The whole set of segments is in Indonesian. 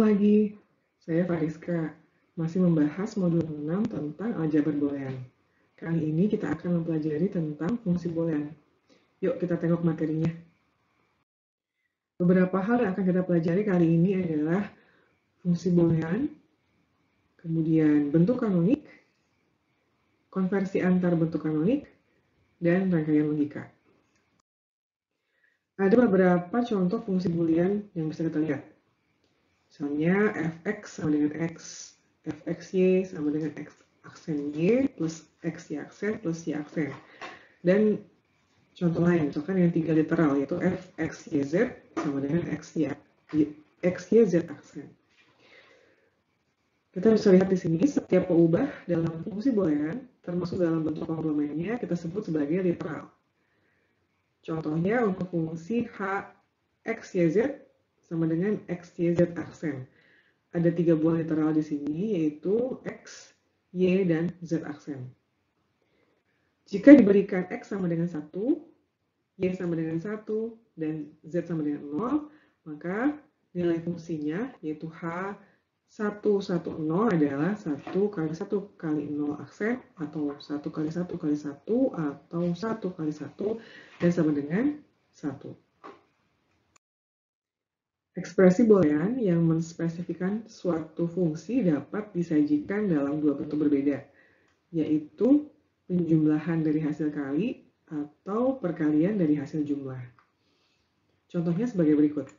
lagi, saya Fariska, masih membahas modul 6 tentang aljabar boolean. Kali ini kita akan mempelajari tentang fungsi boolean. Yuk kita tengok materinya. Beberapa hal yang akan kita pelajari kali ini adalah fungsi boolean, kemudian bentuk kanonik, konversi antar bentuk kanonik, dan rangkaian logika. Ada beberapa contoh fungsi boolean yang bisa kita lihat. Misalnya fx sama dengan x, fxy sama dengan x aksen y plus xy aksen plus y aksen. Dan contoh lain, misalkan yang 3 literal, yaitu fxyz sama dengan xyz aksen. Kita bisa lihat di sini, setiap peubah dalam fungsi boolean, termasuk dalam bentuk komplemennya, kita sebut sebagai literal. Contohnya untuk fungsi h xyz sama dengan xyz aksen. Ada 3 buah literal di sini, yaitu x, y, dan z aksen. Jika diberikan x sama dengan 1, y sama dengan 1, dan z sama dengan 0, maka nilai fungsinya, yaitu h110 adalah 1 kali 1 kali 0 aksen, atau 1 kali 1 kali 1, atau 1 kali 1, dan sama dengan 1. Ekspresi boolean yang menspesifikkan suatu fungsi dapat disajikan dalam 2 bentuk berbeda, yaitu penjumlahan dari hasil kali atau perkalian dari hasil jumlah. Contohnya sebagai berikut.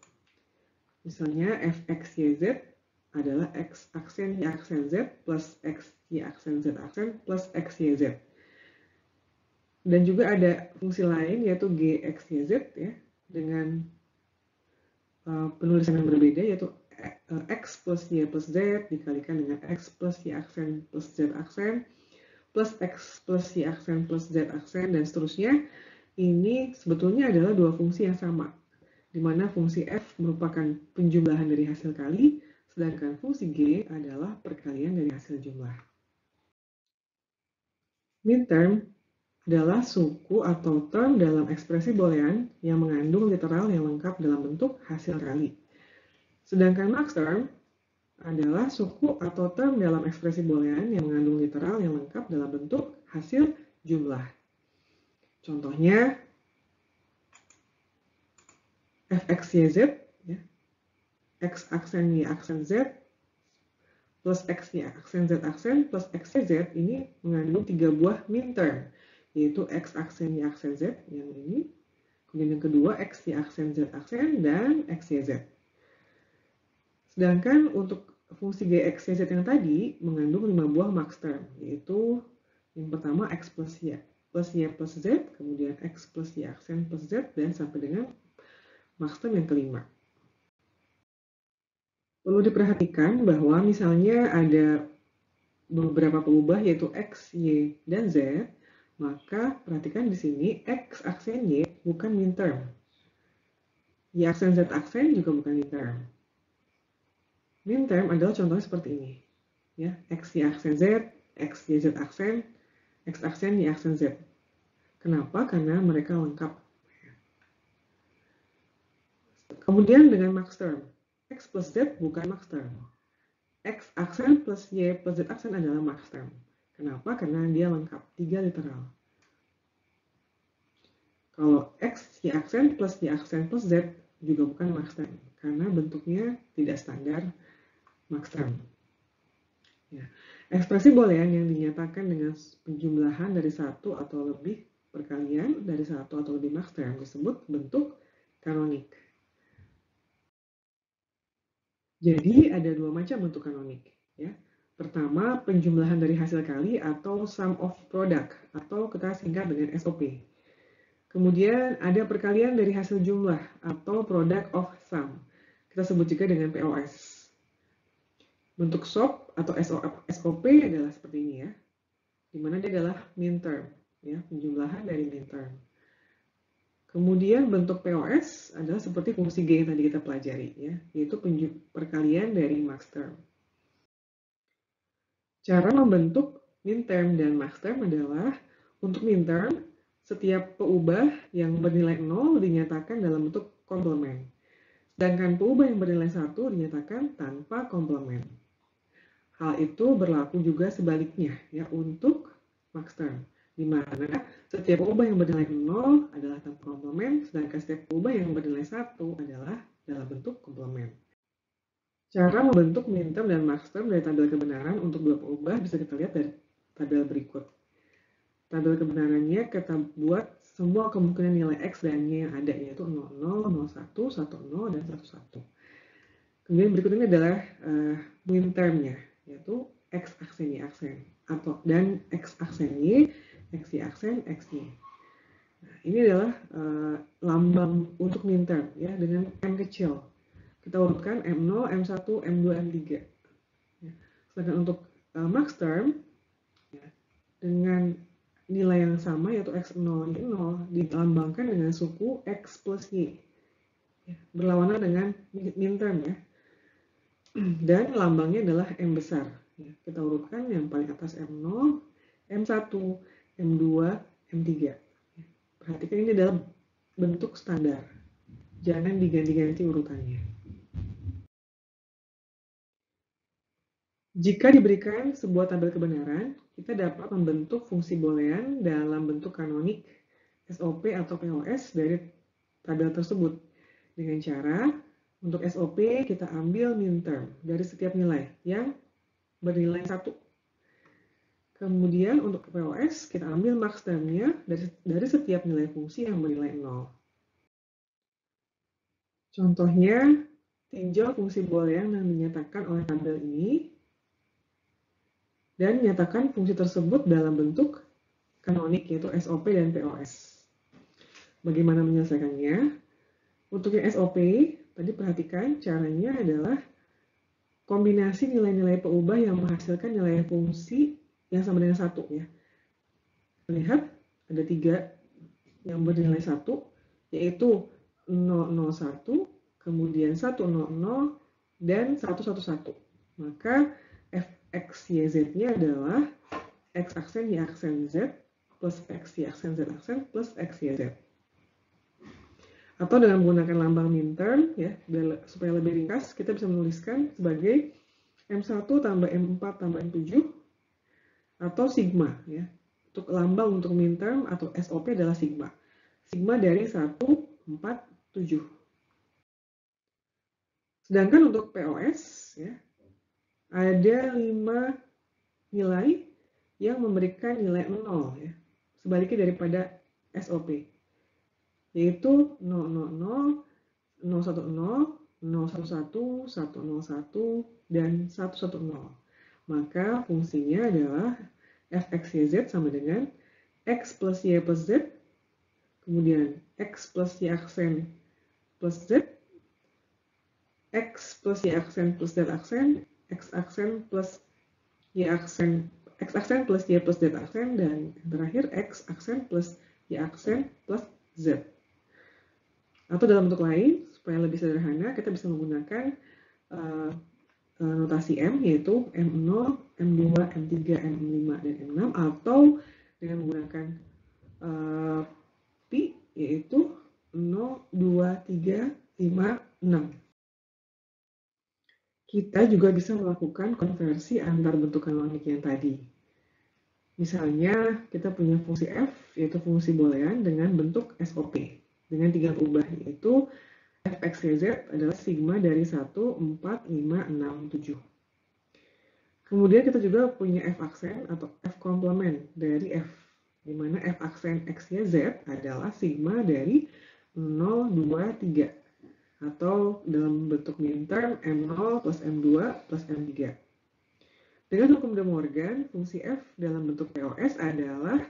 Misalnya fxyz adalah x aksen y aksen z plus x y aksen z aksen plus xyz. Dan juga ada fungsi lain yaitu gxyz ya, dengan penulisan yang berbeda, yaitu x plus y plus z dikalikan dengan x plus y aksen plus z aksen plus x plus y aksen plus z aksen, dan seterusnya. Ini sebetulnya adalah 2 fungsi yang sama, di mana fungsi f merupakan penjumlahan dari hasil kali, sedangkan fungsi g adalah perkalian dari hasil jumlah. Min-term adalah suku atau term dalam ekspresi boolean yang mengandung literal yang lengkap dalam bentuk hasil kali. Sedangkan max-term adalah suku atau term dalam ekspresi boolean yang mengandung literal yang lengkap dalam bentuk hasil jumlah. Contohnya fxyz, ya, x aksen y aksen z plus x y aksen z aksen plus xyz ini mengandung 3 buah min-term, yaitu x aksen y aksen z yang ini, kemudian yang kedua x y aksen z aksen, dan xyz. Sedangkan untuk fungsi gxyz yang tadi mengandung 5 buah max-term, yaitu yang pertama x plus y plus z, kemudian x plus y aksen plus z, dan sampai dengan max-term yang kelima. Perlu diperhatikan bahwa misalnya ada beberapa peubah yaitu x, y, dan z, maka perhatikan di sini x aksen y bukan min-term, y aksen z aksen juga bukan min-term. Min-term adalah contohnya seperti ini, ya, x y aksen z, x y z aksen, x aksen y aksen z. Kenapa? Karena mereka lengkap. Kemudian dengan max-term, x plus z bukan max-term. X aksen plus y plus z aksen adalah max-term. Kenapa? Karena dia lengkap, 3 literal. Kalau x y aksen plus y aksen plus z juga bukan max-term, karena bentuknya tidak standar max-term. Ya. Ekspresi boolean yang dinyatakan dengan penjumlahan dari 1 atau lebih perkalian dari 1 atau lebih max-term disebut bentuk kanonik. Jadi ada 2 macam bentuk kanonik. Ya. Pertama, penjumlahan dari hasil kali atau sum of product, atau kita singkat dengan SOP. Kemudian ada perkalian dari hasil jumlah atau product of sum. Kita sebut juga dengan POS. Bentuk SOP atau SOP adalah seperti ini ya, di mana dia adalah min-term, ya, penjumlahan dari min-term. Kemudian bentuk POS adalah seperti fungsi G yang tadi kita pelajari, ya, yaitu perkalian dari max-term. Cara membentuk min-term dan max-term adalah untuk min-term, setiap peubah yang bernilai 0 dinyatakan dalam bentuk komplement. Sedangkan peubah yang bernilai 1 dinyatakan tanpa komplement. Hal itu berlaku juga sebaliknya ya untuk max term, di mana setiap peubah yang bernilai 0 adalah tanpa komplement, sedangkan setiap peubah yang bernilai 1 adalah dalam bentuk komplement. Cara membentuk min term dan max term dari tabel kebenaran untuk dua peubah bisa kita lihat dari tabel berikut. Tabel kebenarannya kita buat semua kemungkinan nilai X dan Y yang ada, yaitu 00, 01, 10, dan 11. Kemudian berikut ini adalah min termnya, yaitu X aksen Y aksen, dan X aksen Y, X Y aksen, X Y. Nah, ini adalah lambang untuk min term ya, dengan M kecil. Kita urutkan M0, M1, M2, M3. Ya. Sedangkan untuk max term ya, dengan nilai yang sama yaitu X0, Y0 dilambangkan dengan suku X plus Y. Ya, berlawanan dengan min term ya. Dan lambangnya adalah M besar. Ya, kita urutkan yang paling atas M0, M1, M2, M3. Ya, perhatikan ini adalah bentuk standar. Jangan diganti-ganti urutannya. Jika diberikan sebuah tabel kebenaran, kita dapat membentuk fungsi boolean dalam bentuk kanonik SOP atau POS dari tabel tersebut. Dengan cara, untuk SOP kita ambil min term dari setiap nilai yang bernilai 1. Kemudian untuk POS kita ambil max termnya dari setiap nilai fungsi yang bernilai 0. Contohnya, tinjau fungsi boolean yang dinyatakan oleh tabel ini dan nyatakan fungsi tersebut dalam bentuk kanonik yaitu SOP dan POS. Bagaimana menyelesaikannya? Untuk yang SOP, tadi perhatikan caranya adalah kombinasi nilai-nilai peubah yang menghasilkan nilai fungsi yang sama dengan 1 ya. Lihat ada 3 yang bernilai 1 yaitu 001, kemudian 100 dan 111. Maka X, Y, Z-nya adalah X aksen, Y aksen, Z plus X, Y aksen, Z aksen plus X, Y, Z. Atau dengan menggunakan lambang min term, ya, supaya lebih ringkas, kita bisa menuliskan sebagai M1 tambah M4 tambah M7 atau sigma. Ya. Untuk lambang untuk min term atau SOP adalah sigma. Sigma dari 1, 4, 7. Sedangkan untuk POS, ya, ada 5 nilai yang memberikan nilai 0 ya, sebaliknya daripada SOP, yaitu 000, 010, 011, 101, dan 110. Maka fungsinya adalah fxyz sama dengan x plus y plus z, kemudian x plus y aksen plus z, x plus y aksen plus z aksen, x aksen plus y aksen, x aksen plus y plus z aksen, dan terakhir x aksen plus y aksen plus z. Atau dalam bentuk lain, supaya lebih sederhana, kita bisa menggunakan notasi M, yaitu M0, M2, M3, M5, dan M6, atau dengan menggunakan pi, yaitu 0, 2, 3, 5, 6. Kita juga bisa melakukan konversi antar bentuk kanonik yang tadi. Misalnya, kita punya fungsi f, yaitu fungsi boolean dengan bentuk SOP, dengan 3 peubah, yaitu fxyz adalah sigma dari 1, 4, 5, 6, 7. Kemudian kita juga punya f aksen atau f komplement dari f, di mana f aksen xyz adalah sigma dari 0, 2, 3. Atau dalam bentuk min term M0 plus M2 plus M3. Dengan hukum De Morgan, fungsi f dalam bentuk POS adalah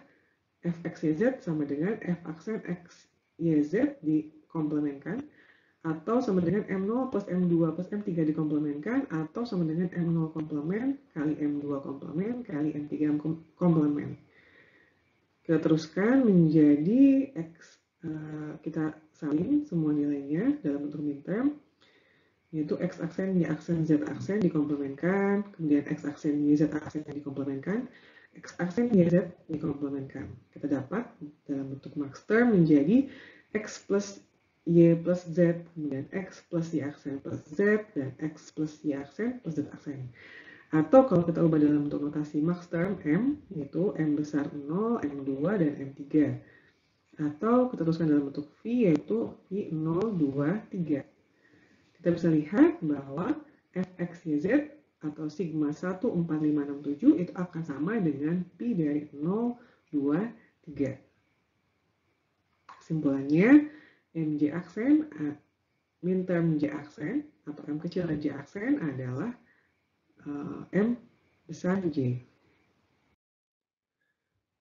fxyz sama dengan f aksen xyz dikomplementkan, atau sama dengan M0 plus M2 plus M3 dikomplementkan, atau sama dengan M0 komplement kali M2 komplement kali M3 komplement. Kita teruskan menjadi X, kita salin semua nilainya dalam bentuk min term, yaitu X aksen, Y aksen, Z aksen dikomplementkan, kemudian X aksen, Y, Z aksen dikomplementkan, X aksen, Y, Z dikomplementkan. Kita dapat dalam bentuk max term menjadi X plus Y plus Z, kemudian X plus Y aksen plus Z, dan X plus Y aksen plus Z aksen. Atau kalau kita ubah dalam bentuk notasi max term M, yaitu M besar 0, M2, dan M3. Atau kita tuliskan dalam bentuk V, yaitu V0, 2, 3. Kita bisa lihat bahwa Fxyz atau sigma 14567 itu akan sama dengan Pi dari 0, 2, 3. Kesimpulannya, MJ aksen, min term J aksen, atau M kecil dan J aksen adalah M besar J.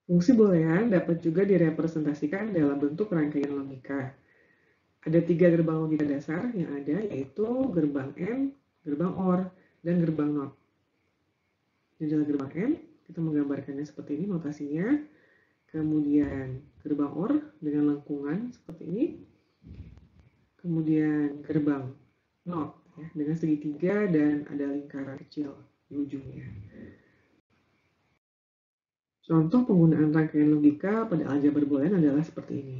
Fungsi boolean dapat juga direpresentasikan dalam bentuk rangkaian logika. Ada 3 gerbang logika dasar yang ada, yaitu gerbang N, gerbang OR, dan gerbang NOT. Di dalam gerbang N, kita menggambarkannya seperti ini notasinya. Kemudian gerbang OR dengan lengkungan seperti ini. Kemudian gerbang NOT ya, dengan segitiga dan ada lingkaran kecil di ujungnya. Contoh penggunaan rangkaian logika pada aljabar boolean adalah seperti ini.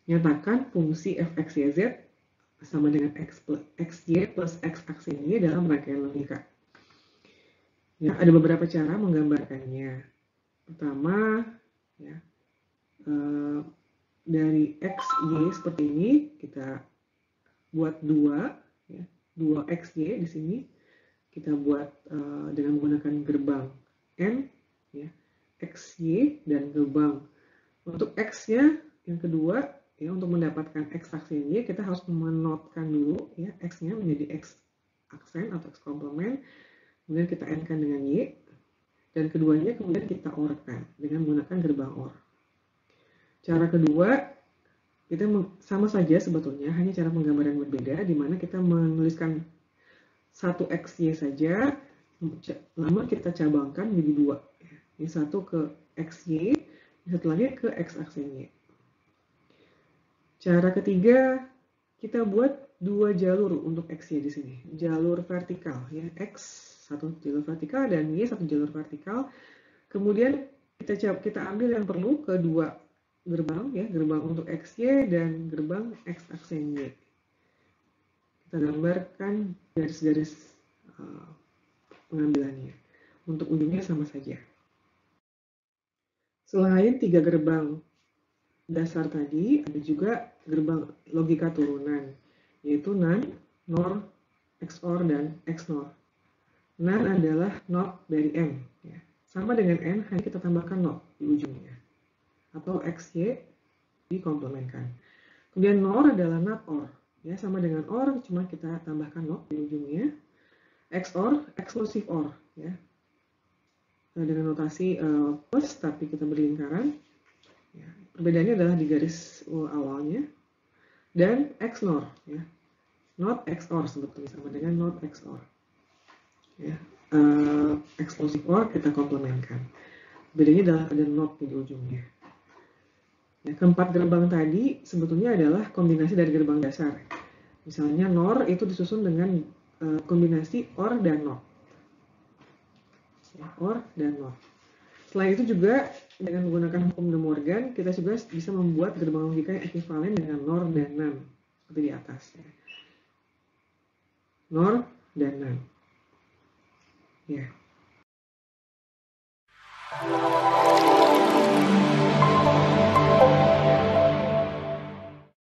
Nyatakan fungsi fxyz sama dengan xy plus x aksen y dalam rangkaian logika. Ya, ada beberapa cara menggambarkannya. Pertama, ya, dari x, y seperti ini, kita buat 2, ya, 2x, y di sini. Kita buat dengan menggunakan gerbang n, ya, x, y, dan gerbang. Untuk x-nya, yang kedua, ya, untuk mendapatkan x aksen y, kita harus menotkan dulu, ya, x-nya menjadi x aksen atau x komplement. Kemudian kita n-kan dengan y, dan keduanya kemudian kita OR-kan dengan menggunakan gerbang OR. Cara kedua, kita sama saja sebetulnya, hanya cara penggambaran berbeda, di mana kita menuliskan satu xy saja, lalu kita cabangkan menjadi 2. Ini satu ke xy, satu lagi ke x aksen y. Cara ketiga, kita buat 2 jalur untuk xy di sini, jalur vertikal, ya, x satu jalur vertikal dan y satu jalur vertikal. Kemudian kita ambil yang perlu ke 2 gerbang, ya, gerbang untuk xy dan gerbang x aksen y. Kita gambarkan garis-garis pengambilannya. Untuk ujungnya sama saja. Selain 3 gerbang dasar tadi, ada juga gerbang logika turunan, yaitu NaN, NOR, XOR, dan XNOR. NaN adalah NOT dari M. Ya. Sama dengan N, hanya kita tambahkan NOT di ujungnya. Atau XY dikomplementkan. Kemudian NOR adalah NOT OR. Ya, sama dengan OR, cuma kita tambahkan NOT di ujungnya. XOR, exclusive OR. Ya. Dengan notasi plus, tapi kita beri lingkaran. Ya. Perbedaannya adalah di garis awalnya. Dan XNOR. Ya. NOT XOR sebetulnya sama dengan NOT XOR. Ya. Exclusive OR kita komplementkan. Bedanya adalah ada NOT di ujungnya. Ya, keempat gerbang tadi sebetulnya adalah kombinasi dari gerbang dasar. Misalnya NOR itu disusun dengan kombinasi OR dan NOT. Ya, OR dan NOT. Selain itu juga dengan menggunakan hukum De Morgan, kita juga bisa membuat gerbang logika yang ekuivalen dengan NOR dan NaN. Seperti di atas. Ya. NOR dan NaN. Ya.